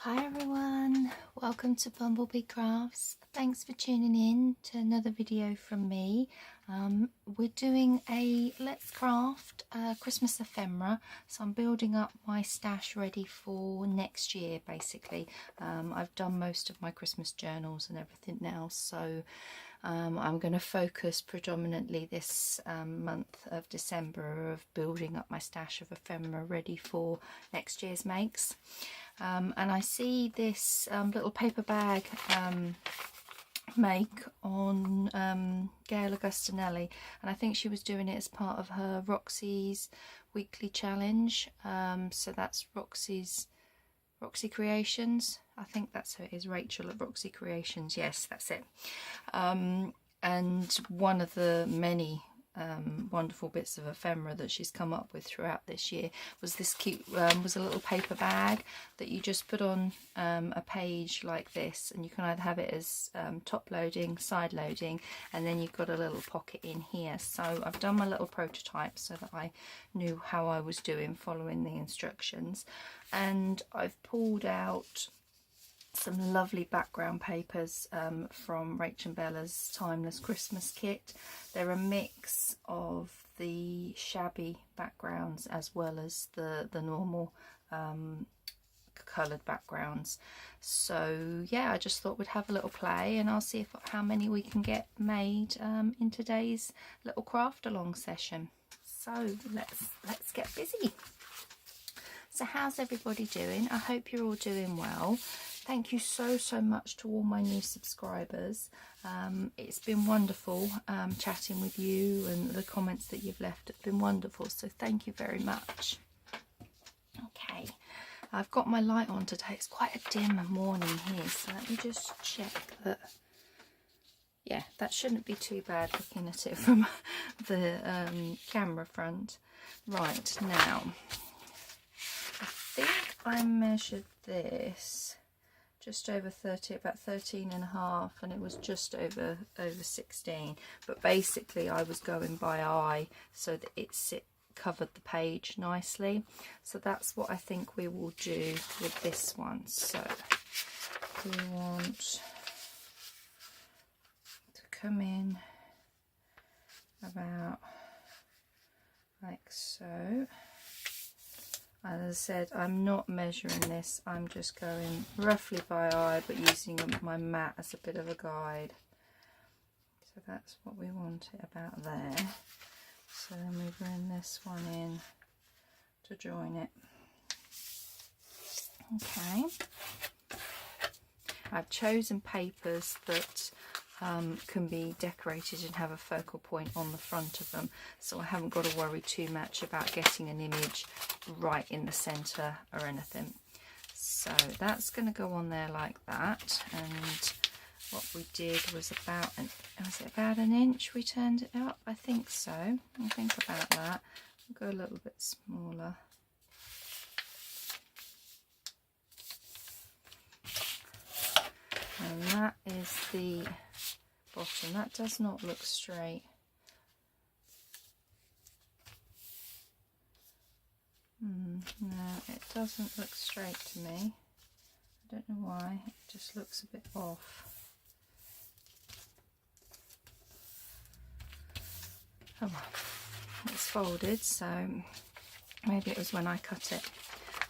Hi everyone, welcome to BumbleBeeCrafts. Thanks for tuning in to another video from me. We're doing a Let's Craft Christmas ephemera, so I'm building up my stash ready for next year basically. I've done most of my Christmas journals and everything now, so I'm going to focus predominantly this month of December of building up my stash of ephemera ready for next year's makes. And I see this little paper bag make on Gail Augustinelli, and I think she was doing it as part of her Roxy's weekly challenge. So that's Roxy Creations. I think that's who it is, Rachel at Roxy Creations. Yes, that's it. And one of the many wonderful bits of ephemera that she's come up with throughout this year was this cute was a little paper bag that you just put on a page like this, and you can either have it as top loading, side loading, and then you've got a little pocket in here. So I've done my little prototype so that I knew how I was doing following the instructions, and I've pulled out some lovely background papers from Rach and Bella's Timeless Christmas kit. They're a mix of the shabby backgrounds as well as the normal coloured backgrounds. So yeah, I just thought we'd have a little play, and I'll see how many we can get made in today's little craft along session. So let's get busy. So how's everybody doing? I hope you're all doing well. Thank you so much to all my new subscribers. It's been wonderful chatting with you, and the comments that you've left have been wonderful, so thank you very much. Okay, I've got my light on today. It's quite a dim morning here, so let me just check that. Yeah, that shouldn't be too bad looking at it from the camera front. Right, now I think I measured this just over 30, about 13.5, and it was just over 16, but basically I was going by eye so that it covered the page nicely. So that's what I think we will do with this one. So we want to come in about like so. As I said, I'm not measuring this, I'm just going roughly by eye, but using my mat as a bit of a guide. So that's what we want it about there. So then we bring this one in to join it. Okay. I've chosen papers that can be decorated and have a focal point on the front of them, so I haven't got to worry too much about getting an image right in the center or anything. So that's going to go on there like that, and what we did was about an inch we turned it up? I think so. I think about that. I'll go a little bit smaller. And that is the bottom. That does not look straight. No, it doesn't look straight to me. I don't know why. It just looks a bit off. Oh well, it's folded, so maybe it was when I cut it.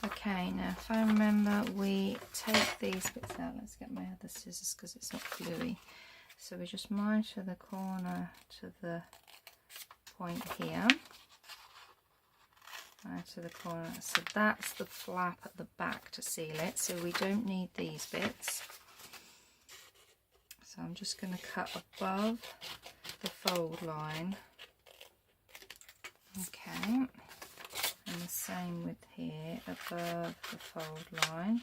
Okay, now if I remember, we take these bits out. Let's get my other scissors because it's not gluey. So we just miter the corner to the point here. To the corner. So that's the flap at the back to seal it. So we don't need these bits. So I'm just going to cut above the fold line. Okay. And the same with here, above the fold line.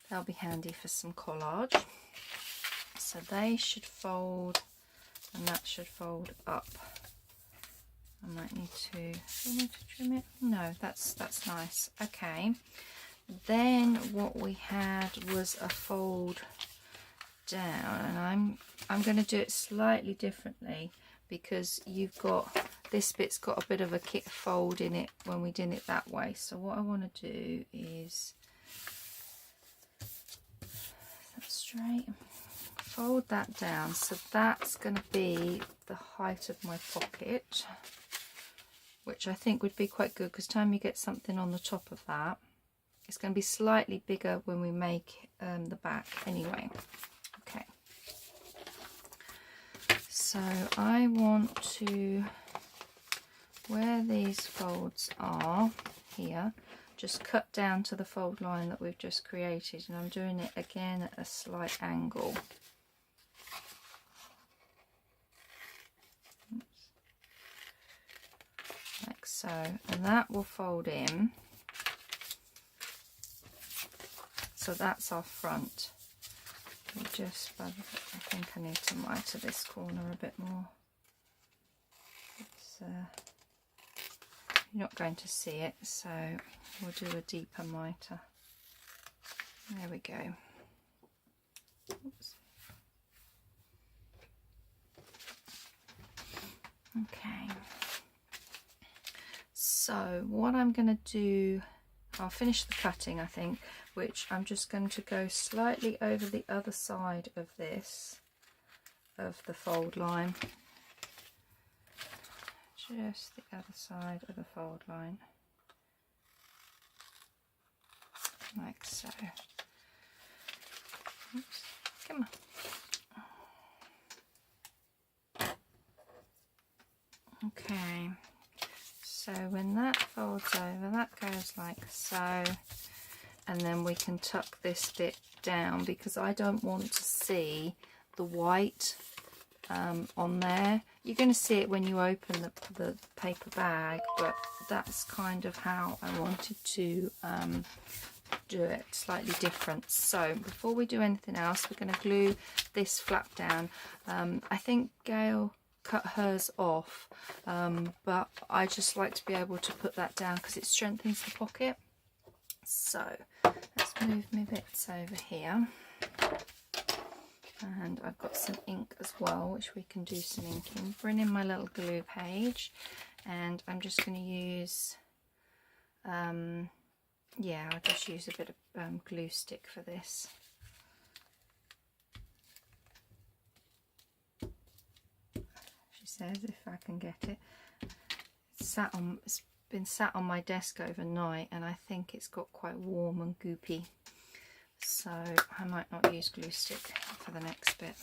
They'll be handy for some collage. So they should fold, and that should fold up. I might need to, do I need to trim it? No, that's nice. Okay. Then what we had was a fold down, and I'm going to do it slightly differently because you've got this bit's got a bit of a fold in it when we did it that way. So what I want to do is that's straight, fold that down, so that's going to be the height of my pocket, which I think would be quite good because time you get something on the top of that, it's going to be slightly bigger when we make the back anyway. Okay, so I want to, where these folds are here, just cut down to the fold line that we've just created, and I'm doing it again at a slight angle. Oops. Like so, and that will fold in. So that's our front. We just, I think I need to miter this corner a bit more. It's, you're not going to see it, so we'll do a deeper miter. There we go. Oops. Okay. So what I'm going to do, I'll finish the cutting, I think, which I'm just going to go slightly over the other side of this, of the fold line. Just the other side of the fold line. Like so. Oops, come on. Okay. So when that folds over, that goes like so. And then we can tuck this bit down because I don't want to see the white on there. You're going to see it when you open the paper bag, but that's kind of how I wanted to do it, slightly different. So before we do anything else, we're going to glue this flap down. I think Gail cut hers off, but I just like to be able to put that down because it strengthens the pocket. So let's move my bits over here, and I've got some ink as well which we can do some inking. Bring in my little glue page, and I'm just going to use yeah, I'll just use a bit of glue stick for this. She says if I can get it. It's been sat on my desk overnight and I think it's got quite warm and goopy, so I might not use glue stick for the next bit.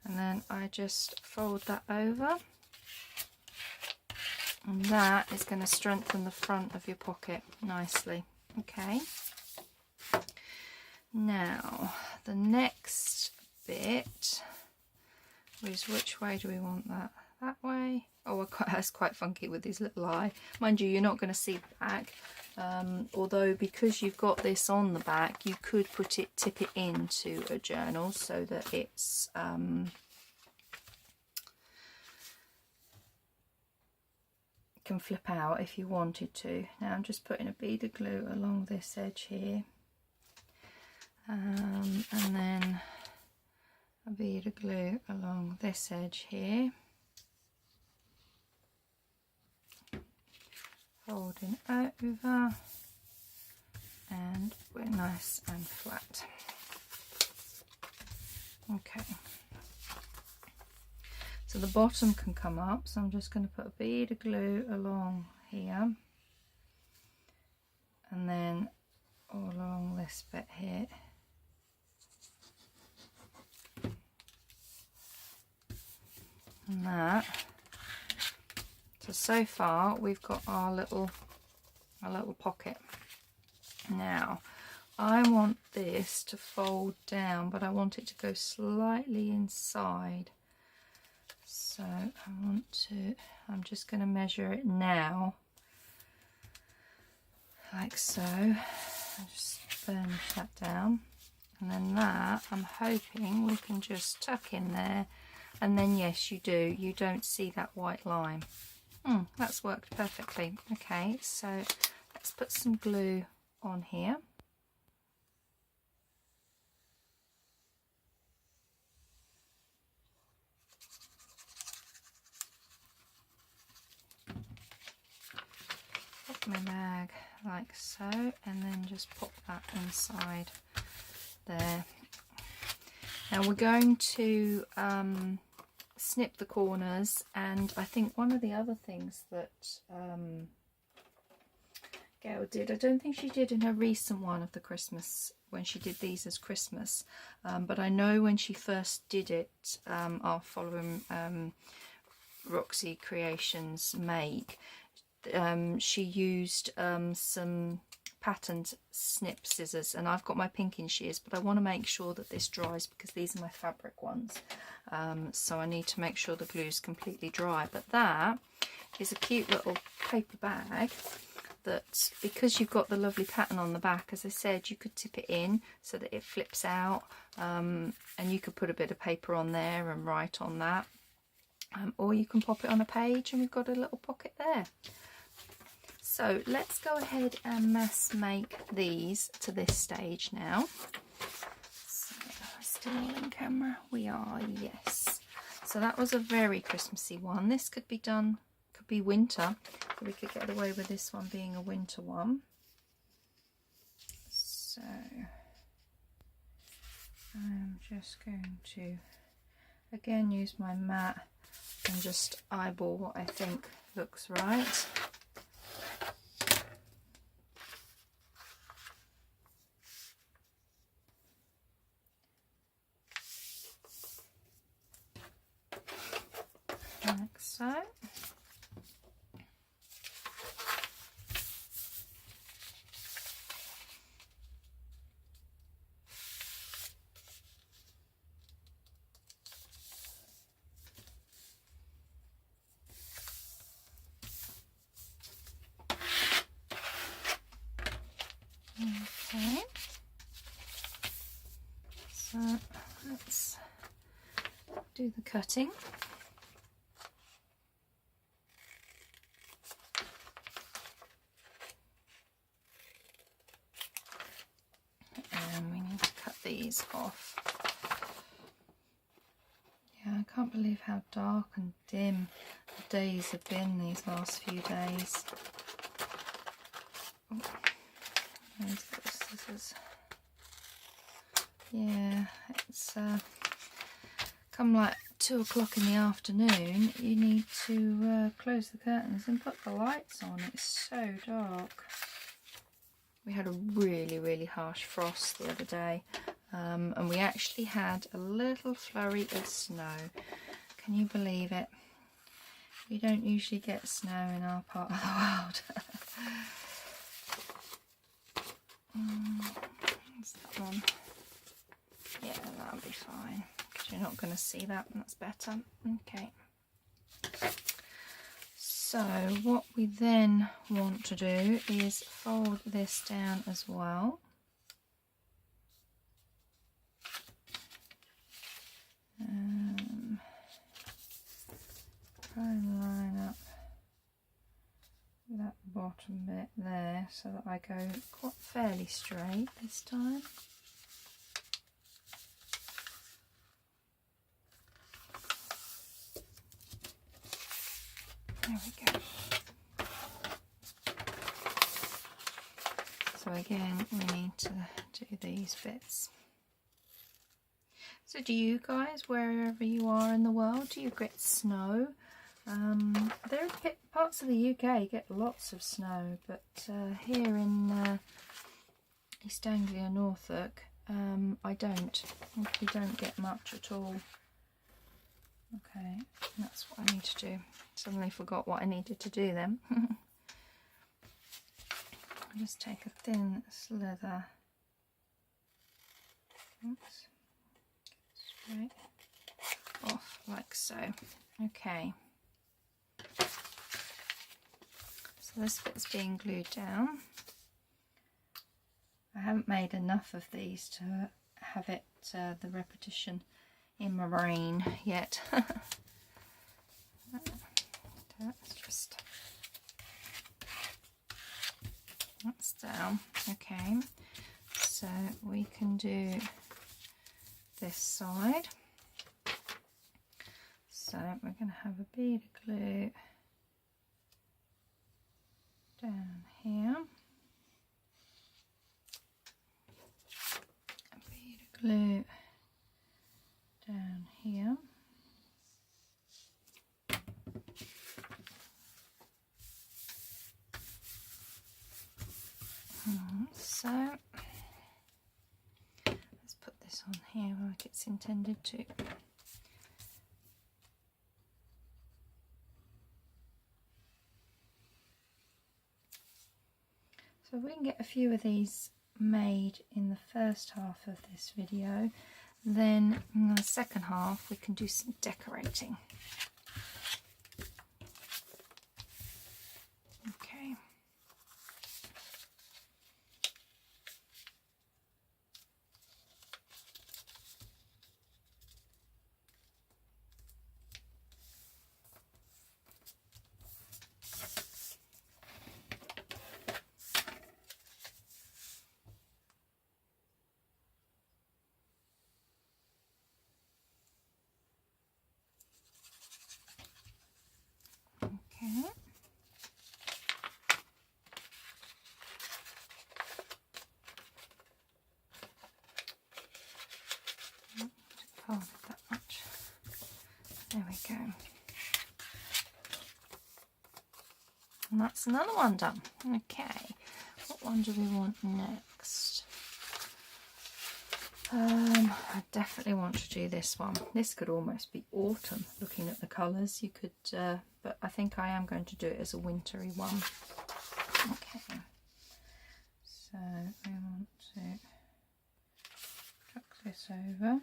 And then I just fold that over, and that is going to strengthen the front of your pocket nicely. Okay, now the next bit is, which way do we want that? That way? Oh, that's quite funky with his little eye. Mind you, you're not going to see the back. Although because you've got this on the back, you could tip it into a journal so that it's can flip out if you wanted to. Now I'm just putting a bead of glue along this edge here, and then a bead of glue along this edge here. Folding over, and we're nice and flat. Okay, so the bottom can come up, so I'm just going to put a bead of glue along here, and then all along this bit here. And that. So far we've got our little pocket. Now I want this to fold down, but I want it to go slightly inside. So I'm just going to measure it now, like so. I'll just burnish that down, and then that I'm hoping we can just tuck in there, and then yes, you don't see that white line. That's worked perfectly. Okay, so let's put some glue on here. my bag like so, and then just pop that inside there. Now we're going to snip the corners, and I think one of the other things that Gail did, I don't think she did in her recent one of the Christmas, when she did these as Christmas, but I know when she first did it, following Roxy Creations make, she used some patterned snip scissors, and I've got my pinking shears, but I want to make sure that this dries because these are my fabric ones, so I need to make sure the glue is completely dry. But that is a cute little paper bag that, because you've got the lovely pattern on the back, as I said, you could tip it in so that it flips out, and you could put a bit of paper on there and write on that, or you can pop it on a page and we've got a little pocket there. So let's go ahead and mass make these to this stage now. So, still in camera? We are, yes. So that was a very Christmassy one. This could be done, could be winter. So we could get away with this one being a winter one. So I'm just going to again use my mat and just eyeball what I think looks right. Like so. Okay, so let's do the cutting. And we need to cut these off. Yeah, I can't believe how dark and dim the days have been these last few days. Oh. These little scissors. Yeah, it's come like 2 o'clock in the afternoon, you need to close the curtains and put the lights on. It's so dark. We had a really harsh frost the other day, and we actually had a little flurry of snow. Can you believe it? We don't usually get snow in our part of the world. What's that one? Yeah, that'll be fine, because you're not going to see that, and that's better. Okay. So what we then want to do is fold this down as well. Try and line up that bottom bit there so that I go quite fairly straight this time. There we go. So again, we need to do these bits. So do you guys, wherever you are in the world, do you get snow? There are parts of the UK get lots of snow, but here in East Anglia, Norfolk, I don't. We don't get much at all. Okay, that's what I need to do. Suddenly forgot what I needed to do then. I'll just take a thin slither. Oops. Straight off like so. Okay. So this bit's being glued down. I haven't made enough of these to have it the repetition in my brain yet. That's down. Okay, so we can do this side. So we're going to have a bead of glue down So let's put this on here like it's intended to. So if we can get a few of these made in the first half of this video, then in the second half we can do some decorating. Okay. Okay. Fold it that much. There we go. And that's another one done. Okay, what one do we want next? I definitely want to do this one. This could almost be autumn, looking at the colours. You could, but I think I am going to do it as a wintry one. Okay, so I want to chuck this over.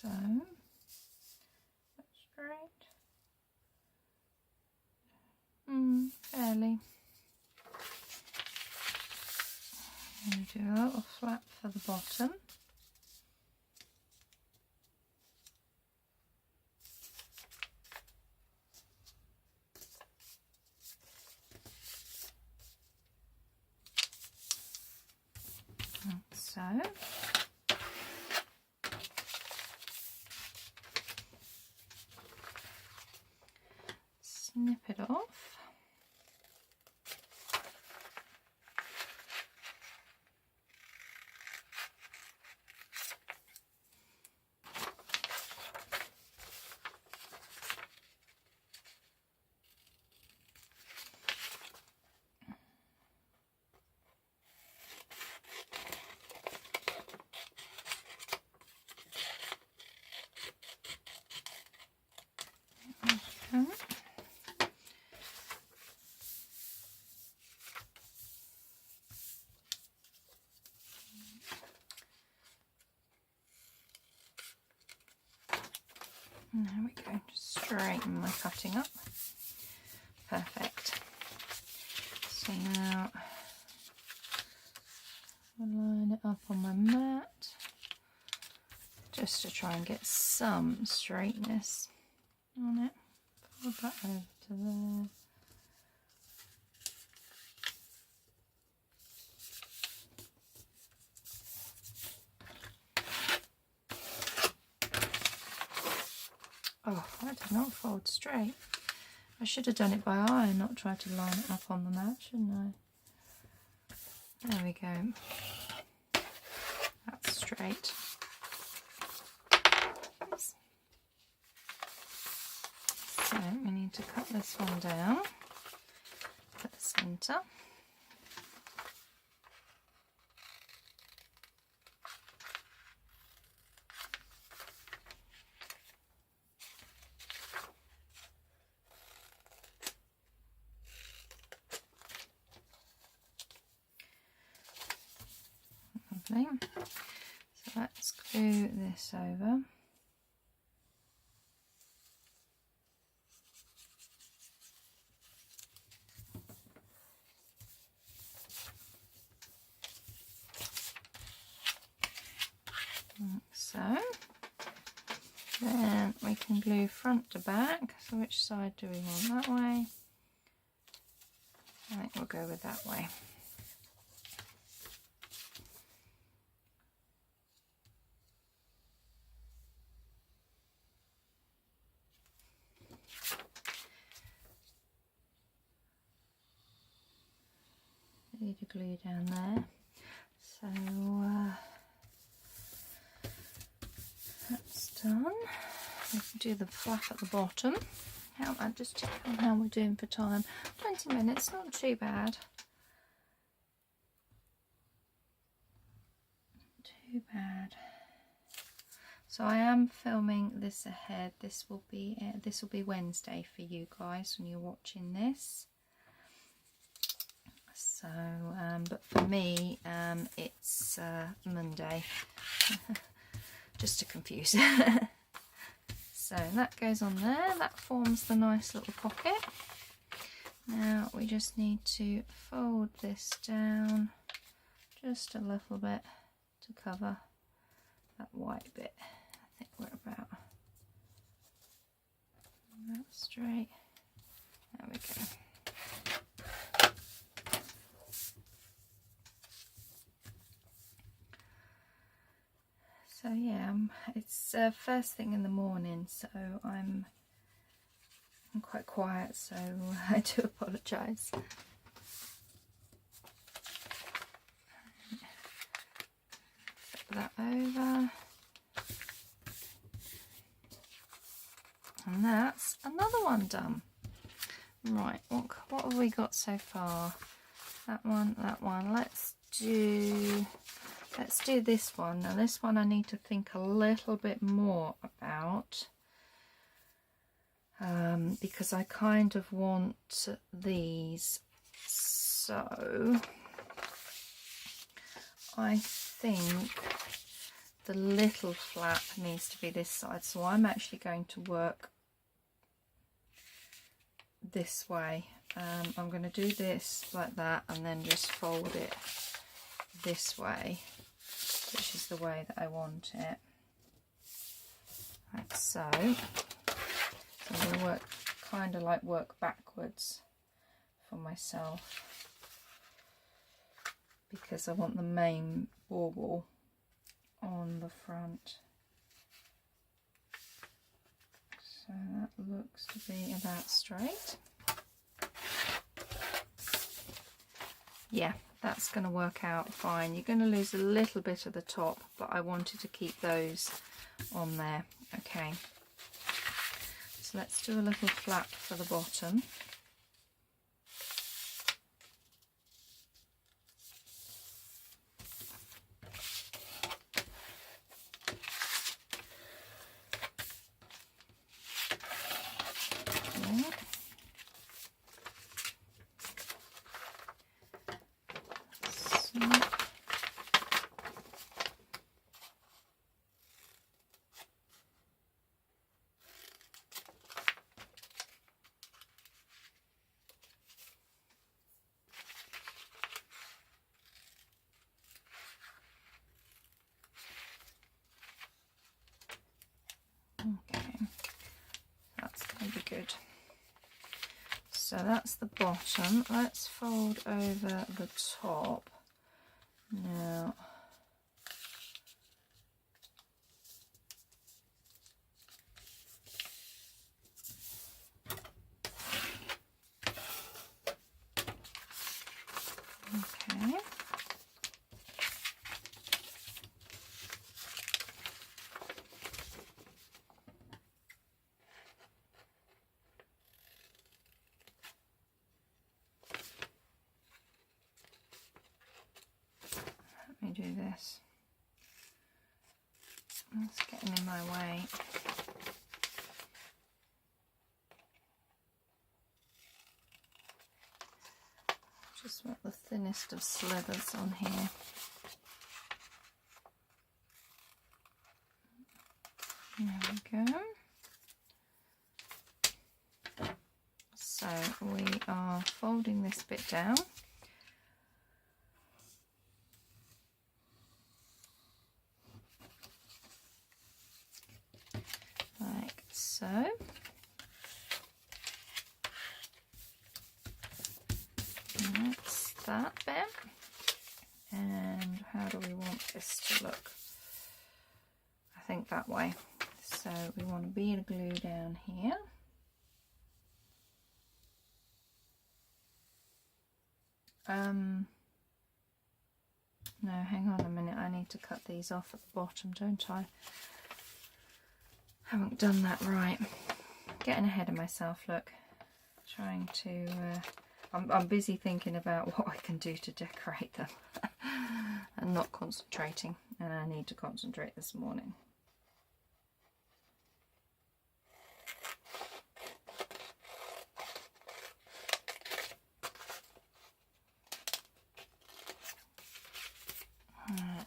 So that's straight. Fairly. And do a little flap for the bottom. Like so. Snip it off. Okay. And there we go, just straighten my cutting up. Perfect. So now I'll line it up on my mat just to try and get some straightness on it. Fold that over to there. Oh, I did not fold straight. I should have done it by eye and not tried to line it up on the mat, shouldn't I? There we go. That's straight. Oops. So we need to cut this one down at the centre. Lovely. So let's glue this over. Like so. Then we can glue front to back. So which side do we want? That way? I think we'll go with that way. glue down there. So that's done. We can do the flap at the bottom. How I just check on how we're doing for time. 20 minutes, not too bad. Too bad. So I am filming this ahead. This will be Wednesday for you guys when you're watching this. So, but for me, it's Monday, just to confuse. So that goes on there. That forms the nice little pocket. Now we just need to fold this down just a little bit to cover that white bit. I think we're about straight. There we go. So yeah, it's first thing in the morning, so I'm quite quiet, so I do apologise. Flip that over. And that's another one done. Right, what have we got so far? That one, that one. Let's do this one. Now this one I need to think a little bit more about, because I kind of want these, so I think the little flap needs to be this side, so I'm actually going to work this way. I'm going to do this like that and then just fold it this way, which is the way that I want it, like so. So I'm going to work, kind of like work backwards for myself, because I want the main bauble on the front. So that looks to be about straight. Yeah, that's going to work out fine. You're going to lose a little bit of the top, but I wanted to keep those on there. Okay, so let's do a little flap for the bottom. Okay, that's going to be good. So that's the bottom. Let's fold over the top now. Okay. Let me do this. That's getting in my way. Just want the thinnest of slivers on here. There we go. So we are folding this bit down. Like so. That's that bit. And how do we want this to look? I think that way. So we want a bead of glue down here. No, hang on a minute, I need to cut these off at the bottom, don't I? Haven't done that right. Getting ahead of myself, look. Trying to... I'm busy thinking about what I can do to decorate them and not concentrating, and I need to concentrate this morning.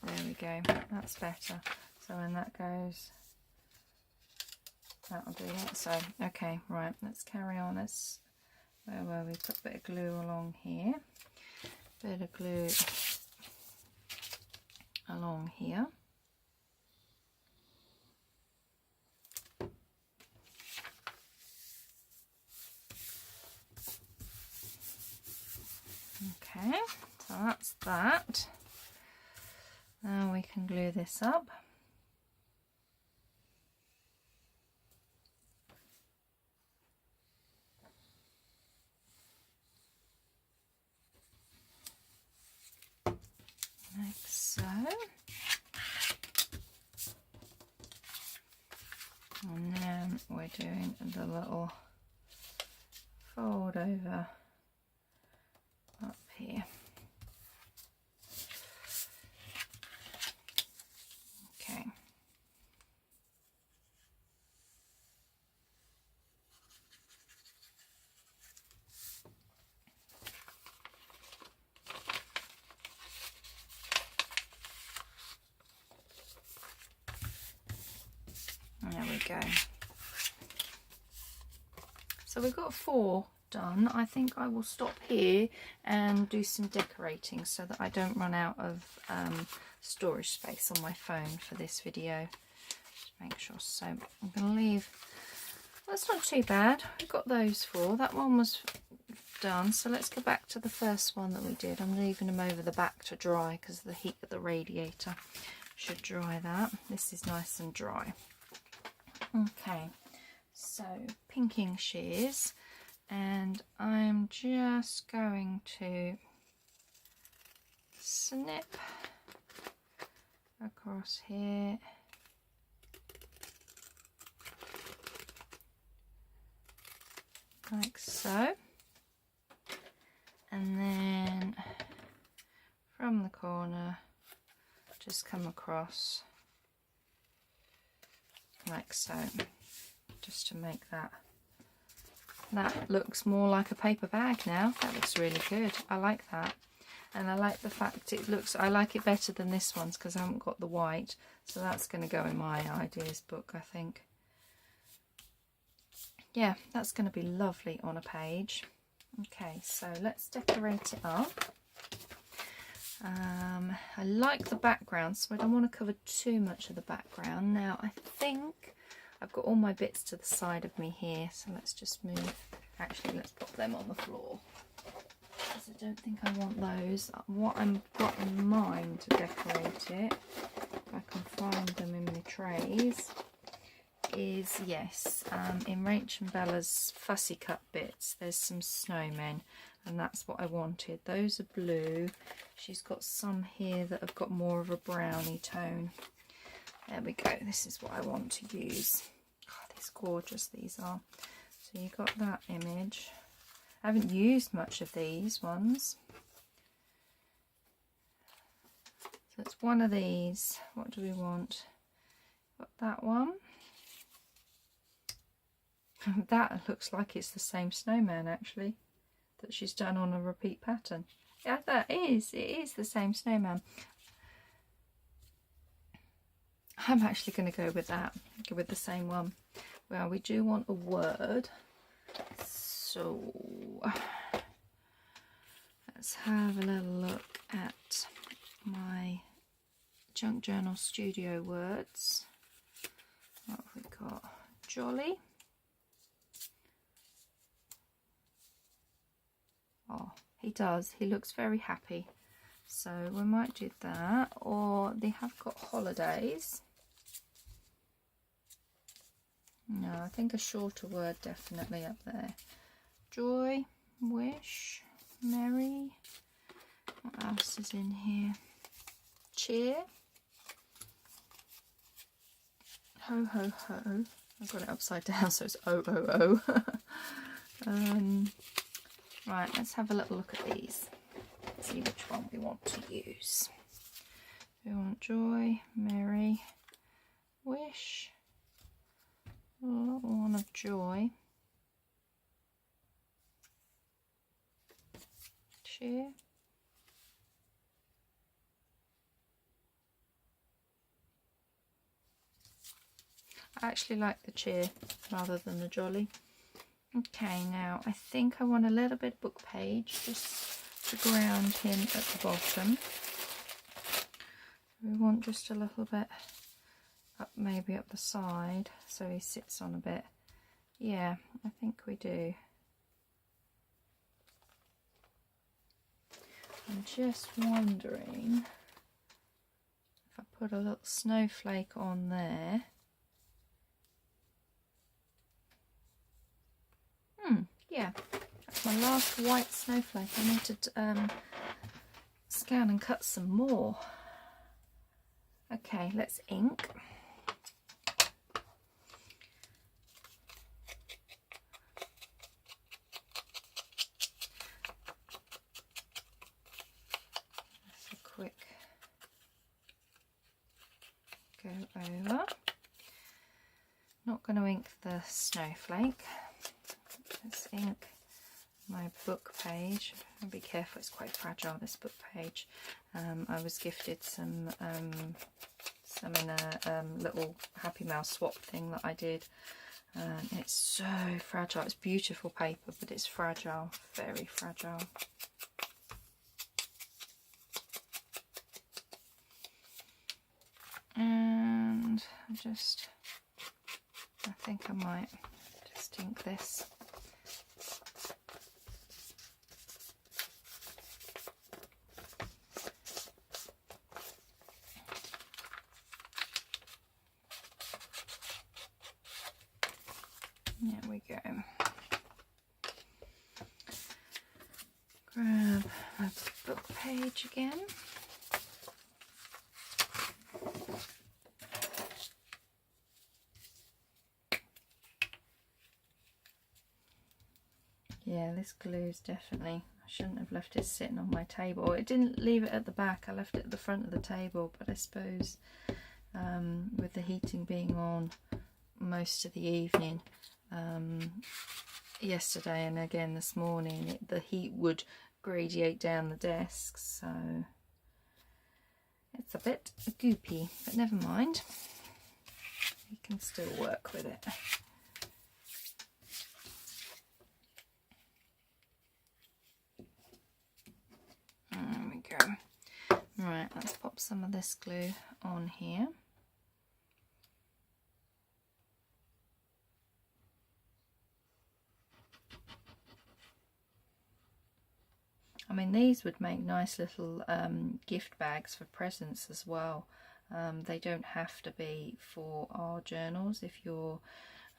There we go, that's better. So when that goes, that'll do it. So, okay, right, let's carry on. Let's, where were we? Put a bit of glue along here. Bit of glue along here. Okay, so that's that. Now we can glue this up. Like so. And then we're doing the little fold over up here. Okay. There we go. So we've got 4 done. I think I will stop here and do some decorating so that I don't run out of storage space on my phone for this video. Just make sure. So I'm going to leave, that's not too bad. We've got those 4. That one was done, so let's go back to the first one that we did. I'm leaving them over the back to dry because the heat of the radiator should dry that. This is nice and dry. Okay, so pinking shears, and I'm just going to snip across here, like so, and then from the corner just come across like so, just to make that looks more like a paper bag now. That looks really good. I like that, and I like the fact it looks, I like it better than this one's because I haven't got the white, so that's going to go in my ideas book, I think. Yeah, that's going to be lovely on a page. Okay, so let's decorate it up. I like the background, so I don't want to cover too much of the background. Now I think I've got all my bits to the side of me here, so let's just move. Actually, let's put them on the floor because I don't think I want those. What I've got in mind to decorate it, if I can find them in my trays, is, yes, in Rach and Bella's fussy cut bits there's some snowmen, and that's what I wanted. Those are blue. She's got some here that have got more of a browny tone. There we go, this is what I want to use. God, these gorgeous these are. So you got that image. I haven't used much of these ones. So it's one of these. What do we want? Got that one. That looks like it's the same snowman actually that she's done on a repeat pattern. Yeah, that is, it is the same snowman. I'm actually going to go with that, go with the same one. Well, we do want a word, so let's have a little look at my Junk Journal Studio words. What have we got? Jolly. Oh, he does. He looks very happy. So we might do that. Or they have got holidays. No, I think a shorter word definitely up there. Joy, wish, merry. What else is in here? cheer. Ho ho ho. I've got it upside down so it's O O O. Right, let's have a little look at these. See which one we want to use. We want joy, merry, wish, a little one of joy, cheer, I actually like the cheer rather than the jolly. Okay, now I think I want a little bit book page just to ground him at the bottom. We want just a little bit up, maybe up the side, so he sits on a bit. Yeah, I think we do. I'm just wondering if I put a little snowflake on there. Yeah, that's my last white snowflake. I need to scan and cut some more. Okay, let's ink. That's a quick go over. Not going to ink the snowflake. Let's ink my book page. I'll be careful, it's quite fragile, this book page. I was gifted some in a little Happy Mail swap thing that I did. It's so fragile. It's beautiful paper, but it's fragile, very fragile. And I think I might just ink this. There we go. Grab my book page again. Yeah, this glue's definitely, I shouldn't have left it sitting on my table. It didn't leave it at the back, I left it at the front of the table, but I suppose with the heating being on most of the evening, yesterday and again this morning, the heat would gradiate down the desk, so it's a bit goopy, but never mind, we can still work with it. There we go. Right, let's pop some of this glue on here. I mean, these would make nice little gift bags for presents as well. They don't have to be for our journals. If you're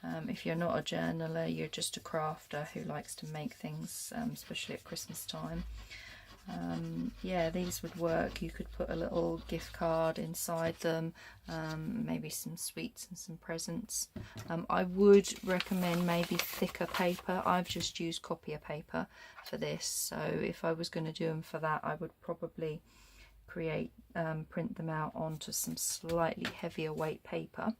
not a journaler, you're just a crafter who likes to make things, especially at Christmas time. Yeah, these would work. You could put a little gift card inside them, maybe some sweets and some presents. I would recommend maybe thicker paper. I've just used copier paper for this, so if I was going to do them for that, I would probably print them out onto some slightly heavier weight paper.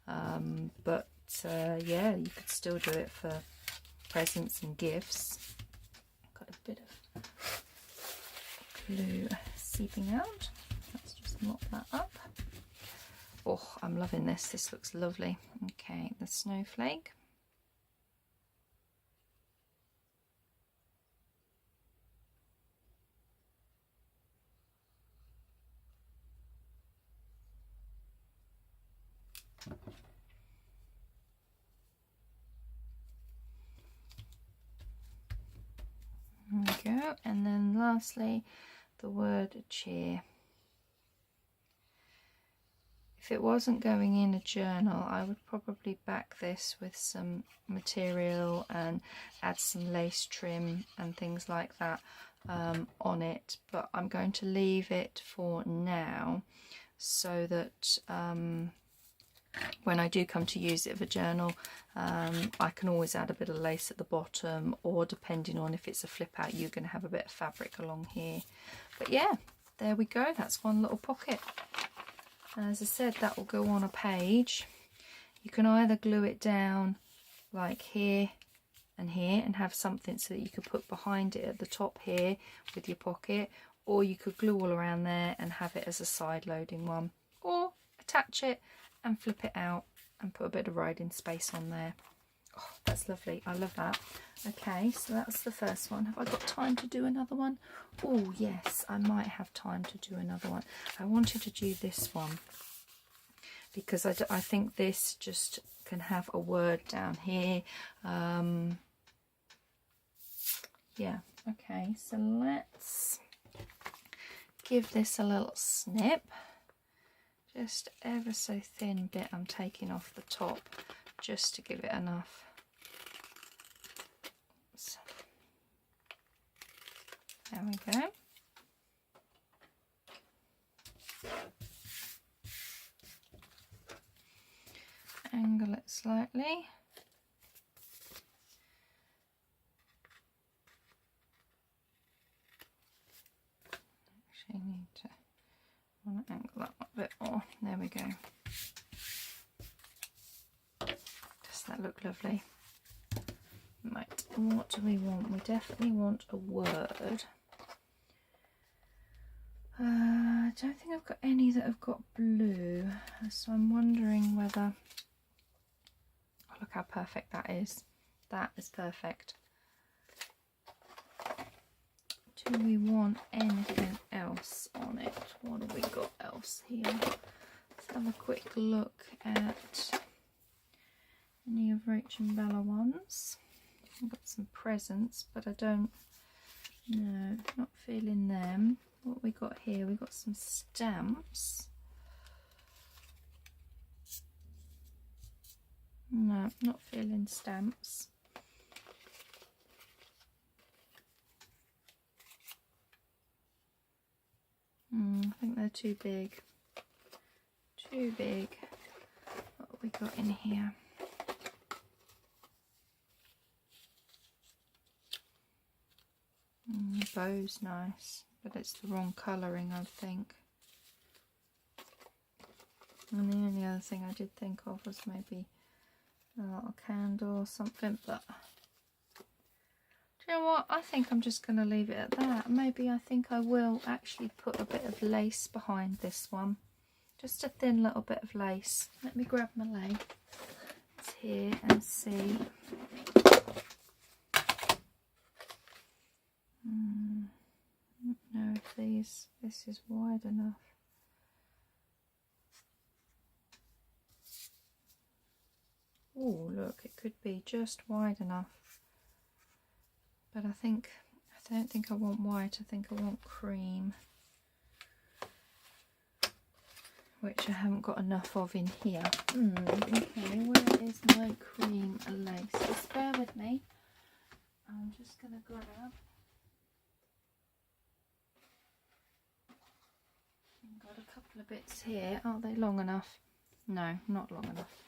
But yeah, you could still do it for presents and gifts. Got a bit of glue seeping out. Let's just mop that up. Oh, I'm loving this. This looks lovely. Okay, the snowflake. There we go. And then lastly, the word cheer. If it wasn't going in a journal, I would probably back this with some material and add some lace trim and things like that. on it, but I'm going to leave it for now so that when I do come to use it for a journal, I can always add a bit of lace at the bottom, or depending on if it's a flip out, you're going to have a bit of fabric along here. But yeah, there we go, that's one little pocket. And as I said, that will go on a page. You can either glue it down like here and here and have something so that you could put behind it at the top here with your pocket, or you could glue all around there and have it as a side loading one, or attach it and flip it out and put a bit of writing space on there. Oh, that's lovely, I love that. Okay, so that's the first one. Have I got time to do another one? Oh yes, I might have time to do another one. I wanted to do this one because I think this just can have a word down here. Yeah, okay, so let's give this a little snip. Just ever so thin bit I'm taking off the top just to give it enough. So, there we go. Angle it slightly. Actually need to want to angle that a bit more. There we go. Does that look lovely? Right, what do we want? We definitely want a word. I don't think I've got any that have got blue, so I'm wondering whether... Oh, look how perfect that is. That is perfect. Do we want anything else on it? What have we got else here? Let's have a quick look at any of Rach and Bella ones. I've got some presents, but I don't know, not feeling them. What we got here? We got some stamps. No, not feeling stamps. I think they're too big. Too big. What have we got in here? The bow's nice, but it's the wrong colouring, I think. And the only other thing I did think of was maybe a little candle or something, but do you know what? I think I'm just going to leave it at that. Maybe I think I will actually put a bit of lace behind this one. Just a thin little bit of lace. Let me grab my lace here and see. I don't know if this is wide enough. Oh, look, it could be just wide enough. But I don't think I want white, I think I want cream. Which I haven't got enough of in here. Okay, where is my cream lace? Just bear with me. I'm just going to grab. I've got a couple of bits here. Are they long enough? No, not long enough.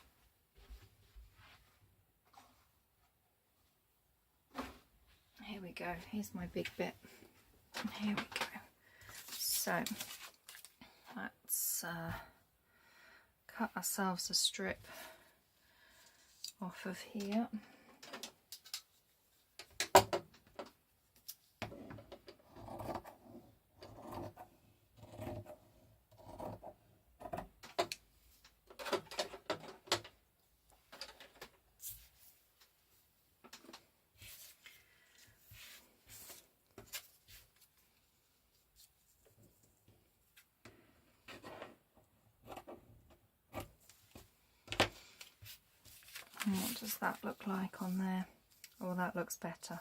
Here we go. Here's my big bit. Here we go. So let's cut ourselves a strip off of here. And what does that look like on there? Oh, that looks better.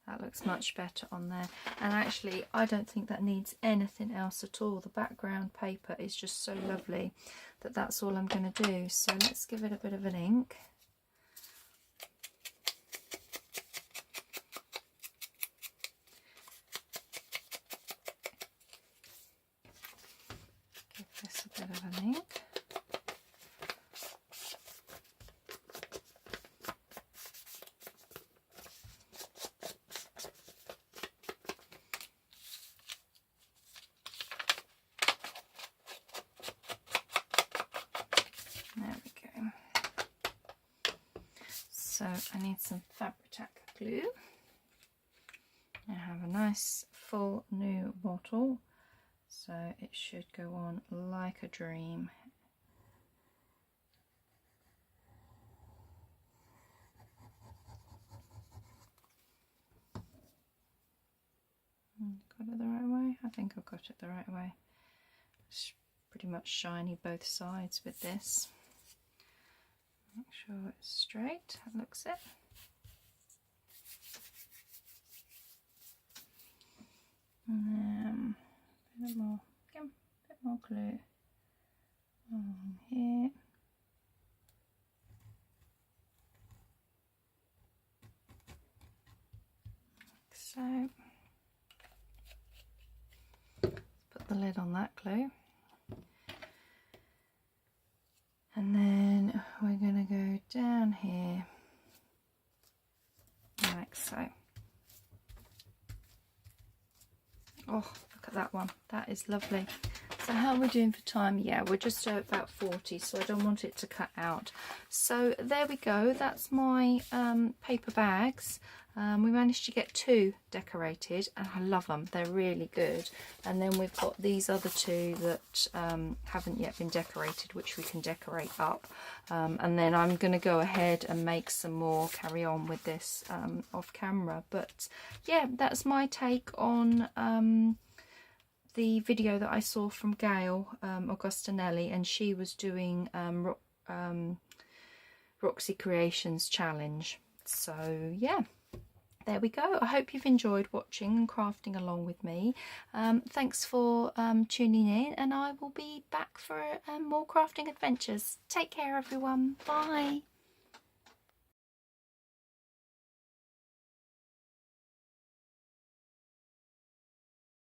That looks much better on there. And actually, I don't think that needs anything else at all. The background paper is just so lovely that that's all I'm going to do. So let's give it a bit of an ink. So I need some Fabri-Tac glue. I have a nice full new bottle, so it should go on like a dream. Got it the right way? I think I've got it the right way. It's pretty much shiny both sides with this. Make sure it's straight, that looks it. And then a bit more glue on here. Like so. Put the lid on that glue. And then we're going to go down here like so. Oh, look at that one. That is lovely. So how are we doing for time? Yeah, we're just about 40, so I don't want it to cut out. So there we go. That's my paper bags. We managed to get 2 decorated, and I love them. They're really good. And then we've got these other 2 that haven't yet been decorated, which we can decorate up. And then I'm going to go ahead and make some more, carry on with this off camera. But yeah, that's my take on the video that I saw from Gail Augustinelli, and she was doing Roxy Creations challenge. So yeah, there we go. I hope you've enjoyed watching and crafting along with me. Thanks for tuning in, and I will be back for more crafting adventures. Take care everyone. Bye.